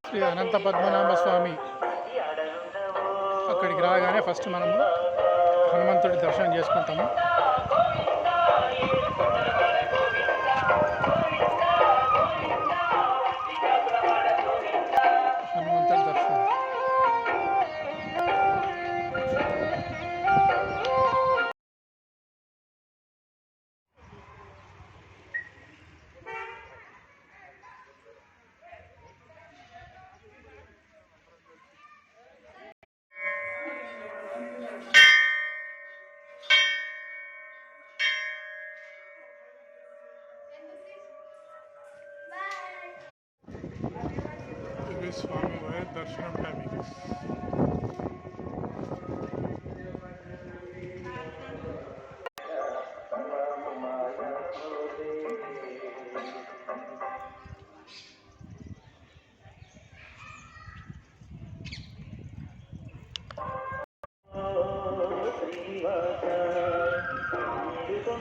శ్రీ అనంత పద్మనాభ స్వామి అక్కడికి రాగానే ఫస్ట్ మనము హనుమంతుడి దర్శనం చేసుకుంటాము. హనుమంతుడి దర్శనం ఇది స్వామివారి దర్శనం టైమింగ్.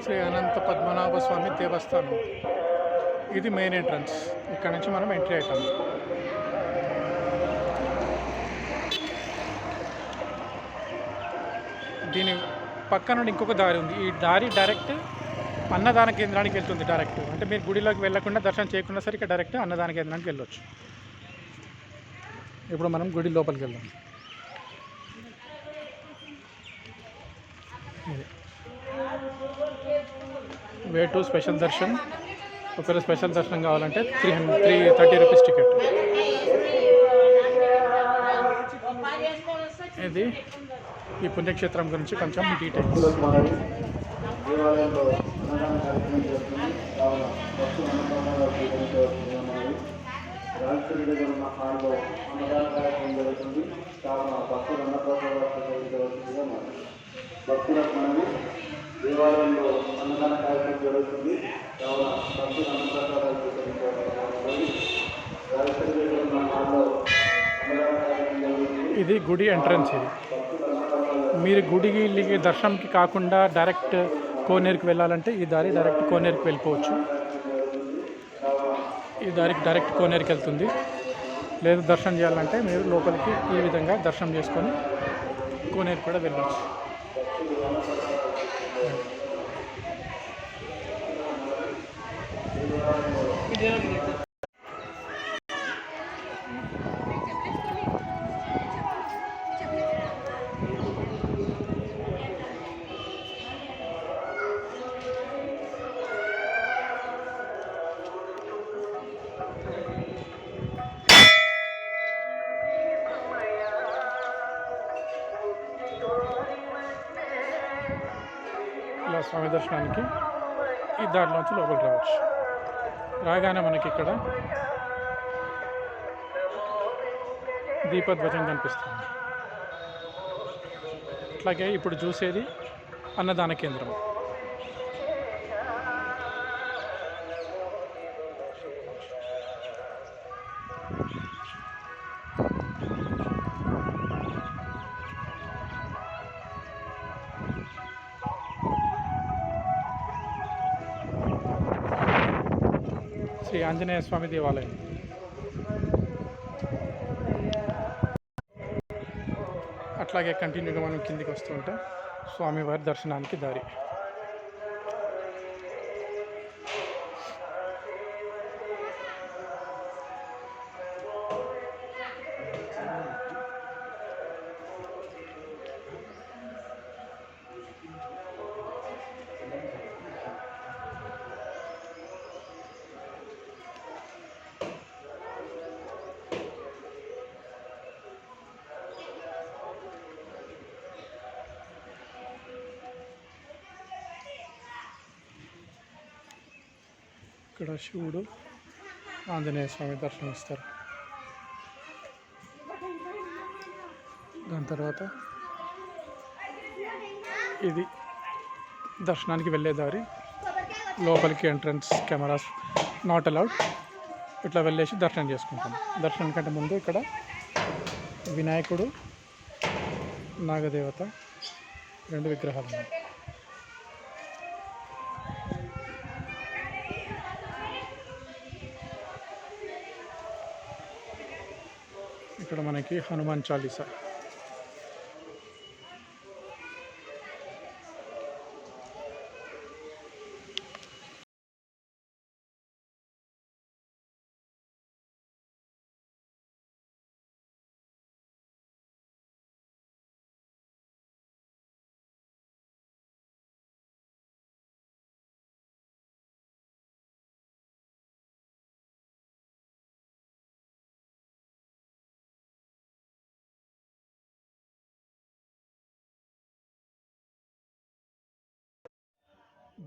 శ్రీ అనంత పద్మనాభ స్వామి దేవస్థానం. ఇది మెయిన్ ఎంట్రన్స్. ఇక్కడ నుంచి మనం ఎంట్రీ అవుతాము. దీని పక్క నుండి ఇంకొక దారి ఉంది. ఈ దారి డైరెక్ట్ అన్నదాన కేంద్రానికి వెళ్తుంది. డైరెక్ట్ అంటే మీరు గుడిలోకి వెళ్ళకుండా దర్శనం చేయకుండా సరే ఇక్కడ డైరెక్ట్ అన్నదాన కేంద్రానికి వెళ్ళొచ్చు. ఇప్పుడు మనం గుడి లోపలికి వెళ్దాం. Way to special Darshan. ఒకవేళ స్పెషల్ దర్శనం కావాలంటే 330 రూపీస్ టికెట్. ఇది ఈ పుణ్యక్షేత్రం గురించి కొంచెం డీటెయిల్స్. భక్తులకు మనవి దేవాలయంలో అన్నదాన కార్యక్రమం జరుగుతుంది. కావున భక్తులు అన్నప్రసాదాలు ఇది గుడి ఎంట్రన్స్. ఇది మీరు గుడికి దర్శనంకి కాకుండా డైరెక్ట్ కోనేరుకి వెళ్ళాలంటే ఈ దారి డైరెక్ట్ కోనేరుకి వెళ్ళిపోవచ్చు. ఈ దారికి డైరెక్ట్ కోనేరుకి వెళ్తుంది. లేదు దర్శనం చేయాలంటే మీరు లోపలికి ఈ విధంగా దర్శనం చేసుకొని కోనేరు కూడా వెళ్ళవచ్చు. ఇలా స్వామి దర్శనానికి ఈ దారిలోంచి లోపలికి రావచ్చు. రాగానే మనకి ఇక్కడ దీపధ్వజం కనిపిస్తుంది. అట్లాగే ఇప్పుడు చూసేది అన్నదాన కేంద్రం. శ్రీ ఆంజనేయ స్వామి దేవాలయం. అట్లాగే కంటిన్యూగా మనం కిందికి వస్తుంటే స్వామివారి దర్శనానికి దారి. ఇక్కడ శివుడు ఆంజనేయ స్వామి దర్శనం ఇస్తారు. దాని తర్వాత ఇది దర్శనానికి వెళ్ళే దారి. లోపలికి ఎంట్రన్స్ కెమెరాస్ నాట్ అలౌడ్. ఇట్లా వెళ్ళేసి దర్శనం చేసుకుంటాం. దర్శనం కంటే ముందు ఇక్కడ వినాయకుడు, నాగదేవత 2 విగ్రహాలు ఉన్నాయి. ఇక్కడ మనకి హనుమాన్ చాలీసా.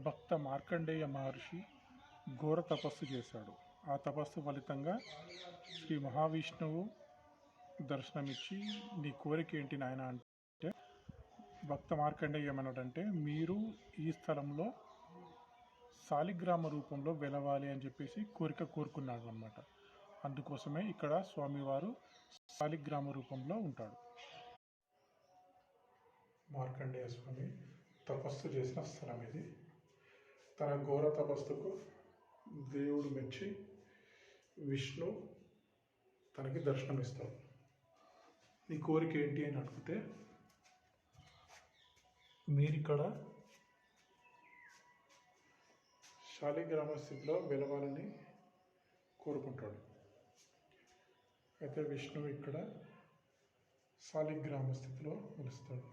భక్త మార్కండేయ మహర్షి ఘోర తపస్సు చేశాడు. ఆ తపస్సు ఫలితంగా శ్రీ మహావిష్ణువు దర్శనమిచ్చి, నీ కోరిక ఏంటి నాయన అంటే, భక్త మార్కండేయ ఏమన్నాడంటే, మీరు ఈ స్థలంలో శాలిగ్రామ రూపంలో వెలవాలి అని చెప్పేసి కోరుకున్నాడు అన్నమాట. అందుకోసమే ఇక్కడ స్వామివారు శాలిగ్రామ రూపంలో ఉంటాడు. మార్కండేయ స్వామి తపస్సు చేసిన స్థలం ఇది. తన ఘోర తపస్సుకు దేవుడు మెచ్చి విష్ణు తనకి దర్శనమిస్తాడు. నీ కోరిక ఏంటి అని అడిగితే, మీరిక్కడ శాలిగ్రామ స్థితిలో వెలవాలని కోరుకుంటాడు. అయితే విష్ణువు ఇక్కడ శాలిగ్రామ స్థితిలో వెలుస్తాడు.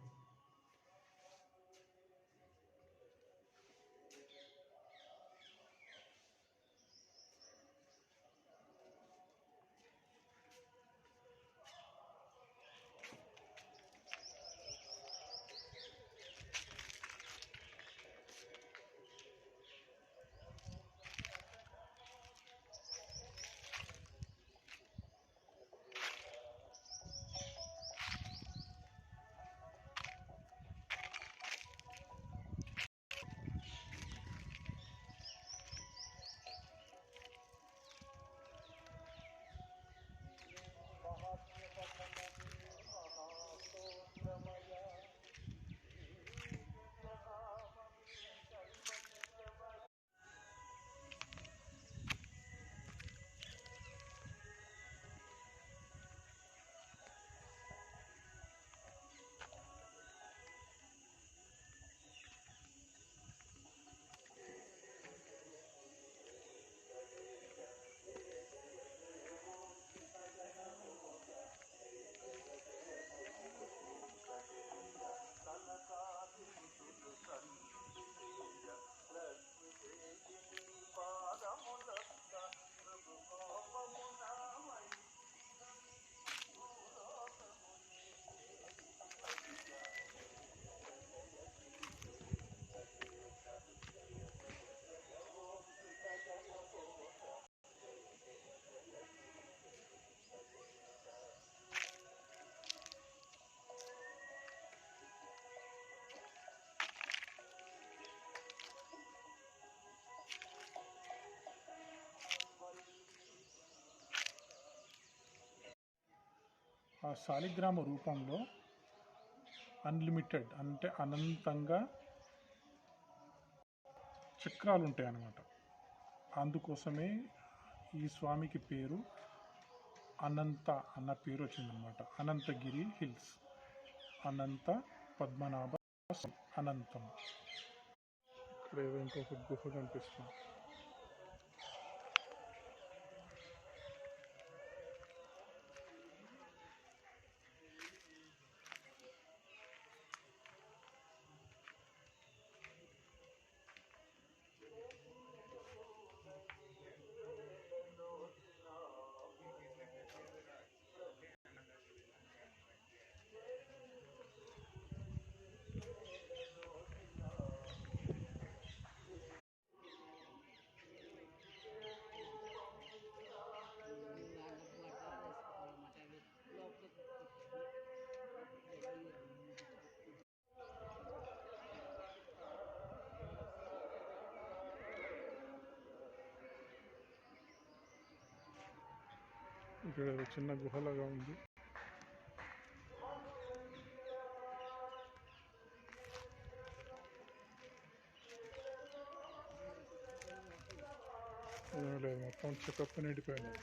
ఆ శాలిగ్రామ రూపంలో అన్లిమిటెడ్ అంటే అనంతంగా చక్రాలు ఉంటాయి అన్నమాట. అందుకోసమే ఈ స్వామికి పేరు అనంత అన్న పేరు వచ్చిందనమాట. అనంతగిరి హిల్స్, అనంత పద్మనాభ అనంతం. ఇక్కడ ఏదో ఇంకొక గుహ కనిపిస్తుంది. ఇక్కడ ఏదో చిన్న గుహలాగా ఉంది. లేదు, మొత్తం చెకప్ నిండిపోయింది.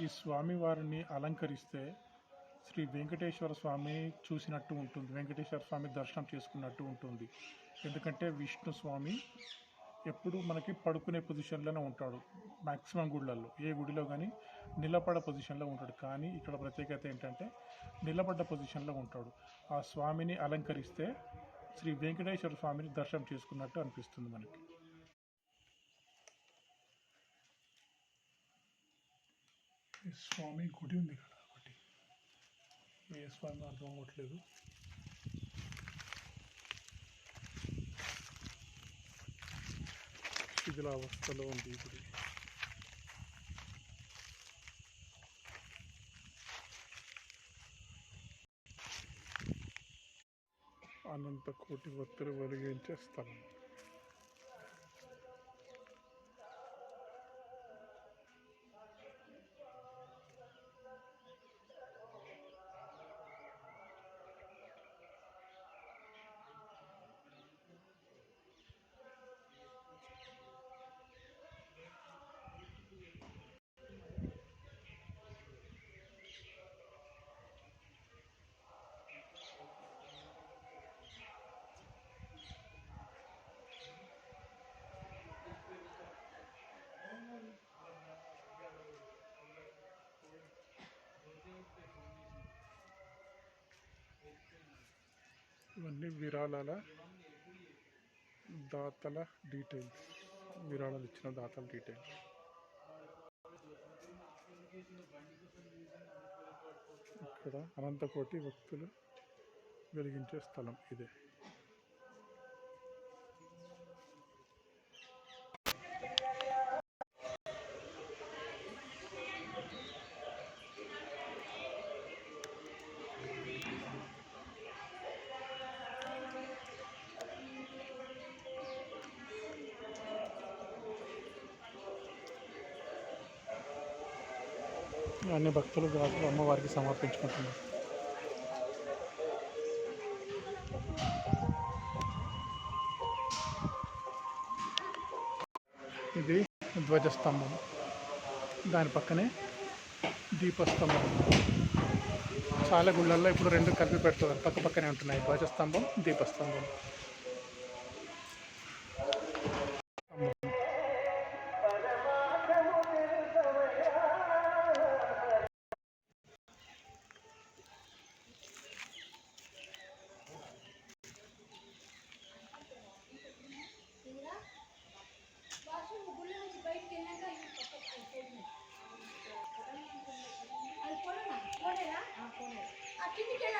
ఈ స్వామి వారిని అలంకరిస్తే శ్రీ వెంకటేశ్వర స్వామి చూసినట్టు ఉంటుంది, వెంకటేశ్వర స్వామి దర్శనం చేసుకున్నట్టు ఉంటుంది. ఎందుకంటే విష్ణు స్వామి ఎప్పుడు మనకి పడుకునే పొజిషన్లోనే ఉంటాడు. మ్యాక్సిమం గుళ్ళల్లో, ఏ గుడిలో కానీ నిలబడ పొజిషన్లో ఉంటాడు. కానీ ఇక్కడ ప్రత్యేకత ఏంటంటే నిలబడ్డ పొజిషన్లో ఉంటాడు. ఆ స్వామిని అలంకరిస్తే శ్రీ వెంకటేశ్వర స్వామిని దర్శనం చేసుకున్నట్టు అనిపిస్తుంది మనకి. ఈ స్వామి గుడి ఉంది ఇక్కడ ఒకటి, ఏ స్వామి అర్థం అవ్వట్లేదు. శిథిలావస్థలో ఉంది ఈ గుడి. అనంత కోటి భక్తులు వెలిగించే స్థలం. ఇవన్నీ విరాళాల దాతల డీటెయిల్స్, విరాళాలు ఇచ్చిన దాతల డీటెయిల్స్. ఇక్కడ అనంతకోటి భక్తులు వెలిగించే స్థలం ఇదే. అన్ని భక్తులు గాజులు అమ్మవారికి సమర్పించుకుంటున్నారు. ఇది ధ్వజస్తంభం, దాని పక్కనే దీపస్తంభం. చాలా గుళ్ళల్లో ఇప్పుడు రెండు కలిపి పెడుతున్నారు, పక్క పక్కనే ఉంటున్నాయి ధ్వజస్తంభం, దీపస్తంభం.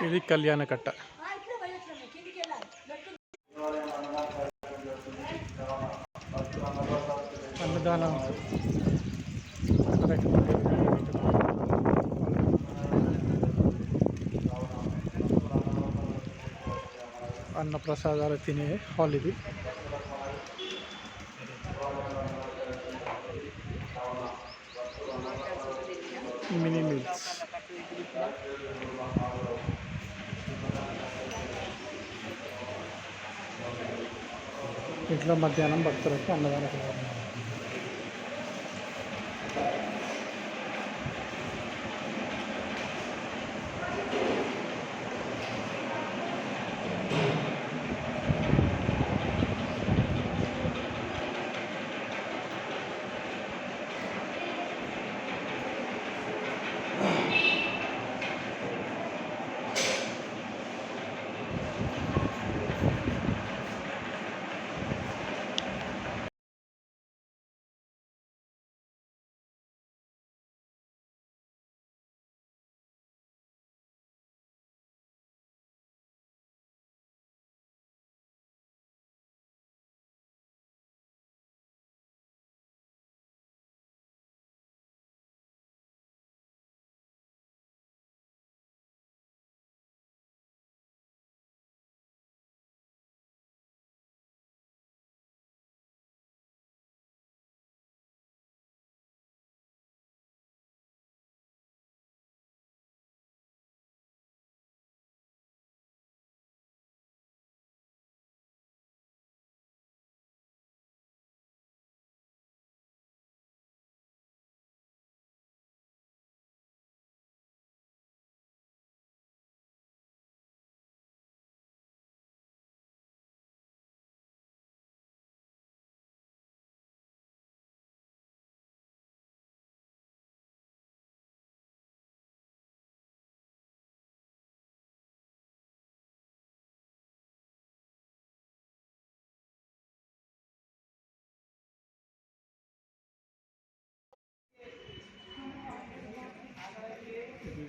ఇది కళ్యాణకట్ట. అన్నదానం అన్న ప్రసాదాలు తినే హాల్ ఇది. Mini meals. ఇంట్లో మధ్యాహ్నం భక్తులకు అన్నదానం.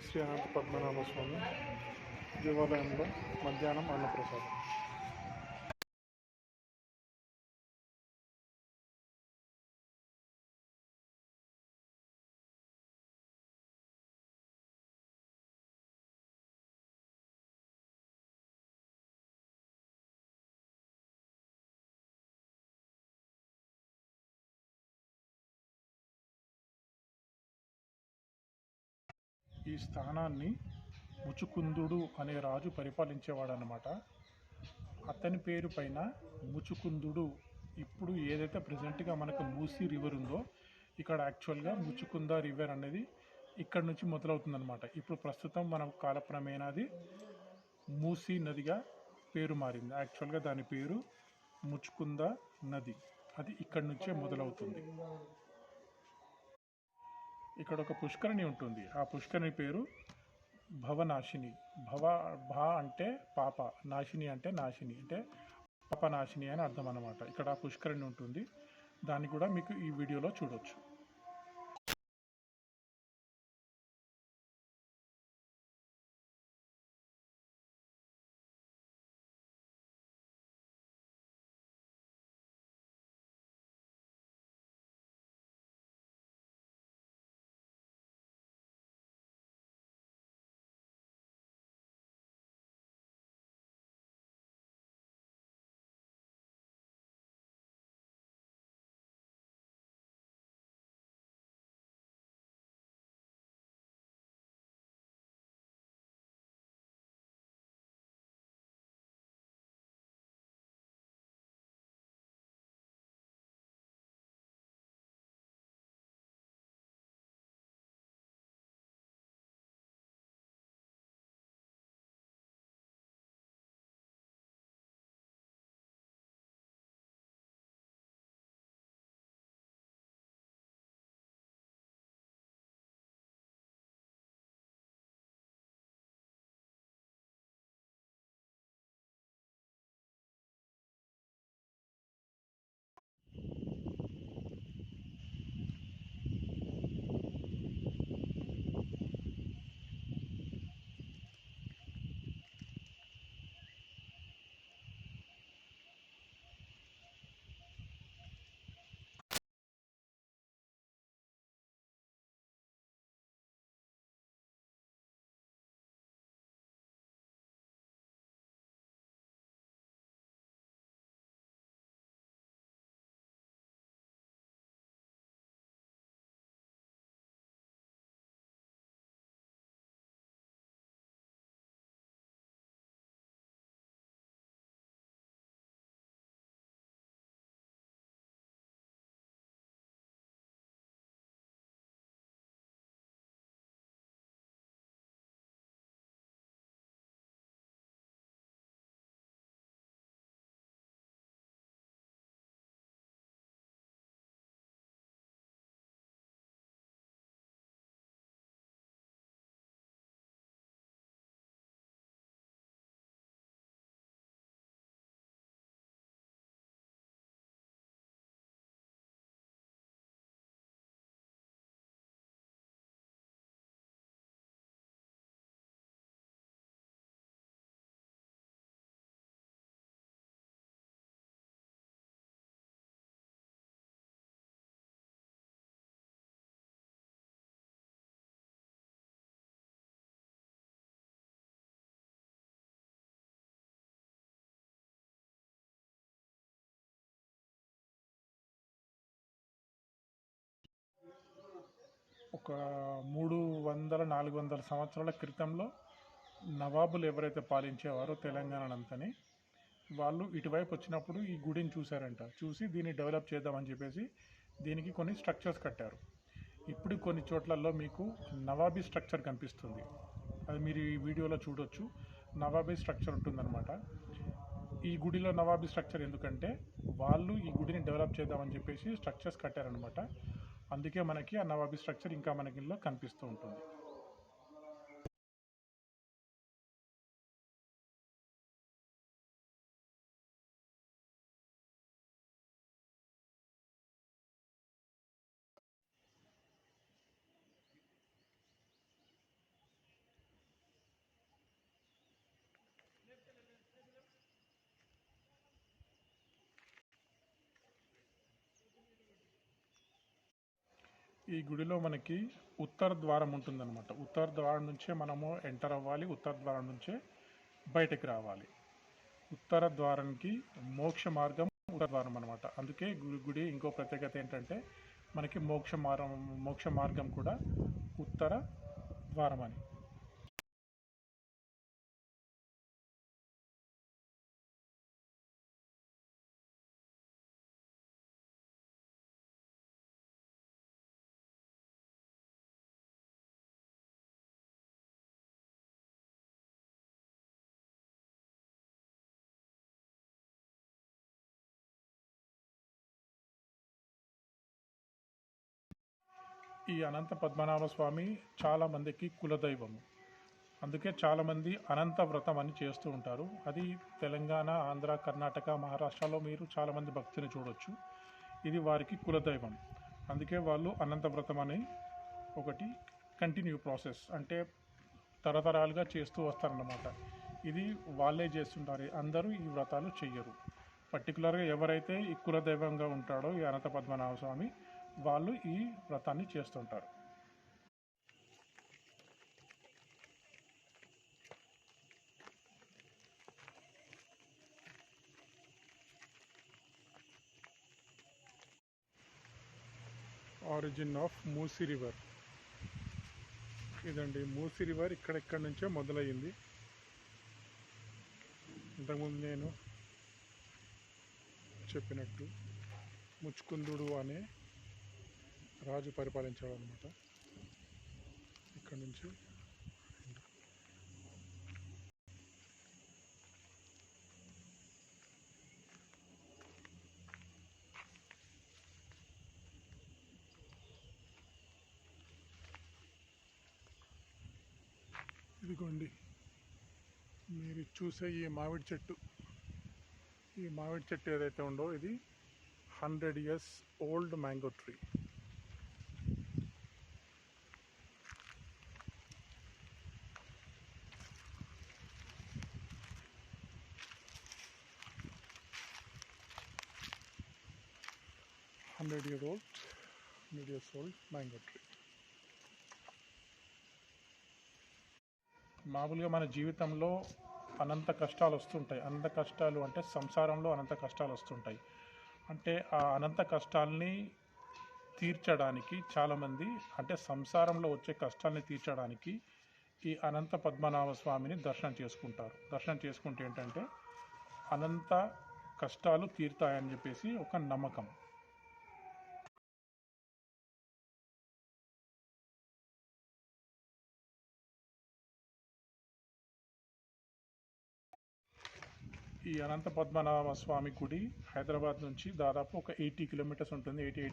శ్రీ అనంత పద్మనాభ స్వామి దేవాలయంలో మధ్యాహ్నం అన్నప్రసాదం. ఈ స్థానాన్ని ముచుకుందుడు అనే రాజు పరిపాలించేవాడనమాట. అతని పేరు పైన ముచుకుందుడు ఇప్పుడు ఏదైతే ప్రజెంట్గా మనకు మూసీ రివర్ ఉందో ఇక్కడ యాక్చువల్గా ముచుకుంద రివర్ అనేది ఇక్కడ నుంచి మొదలవుతుందన్నమాట. ఇప్పుడు ప్రస్తుతం మన కాలక్రమేణా అది మూసీ నదిగా పేరు మారింది. యాక్చువల్గా దాని పేరు ముచుకుంద నది. అది ఇక్కడి నుంచే మొదలవుతుంది. ఇక్కడ ఒక పుష్కరిణి ఉంటుంది. ఆ పుష్కరిణి పేరు భవనాశిని. భ అంటే పాప, నాశిని అంటే నాశిని, అంటే పాపనాశిని అని అర్థం అన్నమాట. ఇక్కడ పుష్కరిణి ఉంటుంది. దాన్ని కూడా మీకు ఈ వీడియోలో చూడొచ్చు. ఒక 300-400 సంవత్సరాల క్రితంలో నవాబులు ఎవరైతే పాలించేవారో తెలంగాణనంతని, వాళ్ళు ఇటువైపు వచ్చినప్పుడు ఈ గుడిని చూశారంట. చూసి దీన్ని డెవలప్ చేద్దామని చెప్పేసి దీనికి కొన్ని స్ట్రక్చర్స్ కట్టారు. ఇప్పుడు కొన్ని చోట్లలో మీకు నవాబీ స్ట్రక్చర్ కనిపిస్తుంది. అది మీరు ఈ వీడియోలో చూడొచ్చు. నవాబీ స్ట్రక్చర్ ఉంటుందన్నమాట. ఈ గుడిలో నవాబీ స్ట్రక్చర్ ఎందుకంటే వాళ్ళు ఈ గుడిని డెవలప్ చేద్దామని చెప్పేసి స్ట్రక్చర్స్ కట్టారనమాట. అందుకే మనకి ఆ నవాబీ స్ట్రక్చర్ ఇంకా మనకి ఇందులో కనిపిస్తూ ఉంటుంది. ఈ గుడిలో మనకి ఉత్తర ద్వారం ఉంటుందన్నమాట. ఉత్తర ద్వారం నుంచే మనము ఎంటర్ అవ్వాలి, ఉత్తర ద్వారం నుంచే బయటకు రావాలి. ఉత్తర ద్వారానికి మోక్ష మార్గం ఉత్తర ద్వారం అనమాట. అందుకే గుడి ఇంకో ప్రత్యేకత ఏంటంటే మనకి మోక్ష మార్గం కూడా ఉత్తర ద్వారం అని. ఈ అనంత పద్మనాభ స్వామి చాలామందికి కులదైవము. అందుకే చాలామంది అనంత వ్రతం అని చేస్తూ ఉంటారు. అది తెలంగాణ, ఆంధ్ర, కర్ణాటక, మహారాష్ట్రలో మీరు చాలామంది భక్తిని చూడొచ్చు. ఇది వారికి కులదైవం. అందుకే వాళ్ళు అనంత వ్రతం అని ఒకటి కంటిన్యూ ప్రాసెస్, అంటే తరతరాలుగా చేస్తూ వస్తారన్నమాట. ఇది వాళ్ళే చేస్తుంటారు, అందరూ ఈ వ్రతాలు చెయ్యరు. పర్టికులర్గా ఎవరైతే ఈ కులదైవంగా ఉంటాడో ఈ అనంత పద్మనాభ స్వామి, వాళ్ళు ఈ వ్రతాన్ని చేస్తుంటారు. ఆరిజిన్ ఆఫ్ మూసీ రివర్ ఇదండి. మూసీ రివర్ ఇక్కడెక్కడి నుంచే మొదలయ్యింది. ఇంతకుముందు నేను చెప్పినట్టు ముచ్చుకుందుడు అనే రాజు పరిపాలించాడు అనమాట. ఇక్కడ నుంచి ఇదిగోండి మీరు చూసే ఈ మామిడి చెట్టు ఏదైతే ఉందో ఇది 100 years old mango tree. Hundred years old mango tree. మామూలుగా మన జీవితంలో అనంత కష్టాలు వస్తుంటాయి. అనంత కష్టాలు అంటే సంసారంలో అనంత కష్టాలు వస్తుంటాయి. అంటే ఆ అనంత కష్టాల్ని తీర్చడానికి చాలామంది, అంటే సంసారంలో వచ్చే కష్టాల్ని తీర్చడానికి ఈ అనంత పద్మనాభ స్వామిని దర్శనం చేసుకుంటారు. దర్శనం చేసుకుంటే ఏంటంటే అనంత కష్టాలు తీరుతాయని చెప్పేసి ఒక నమ్మకం. ఈ అనంత పద్మనాభ స్వామి గుడి హైదరాబాద్ నుంచి దాదాపు ఒక 80 kilometers ఉంటుంది. 80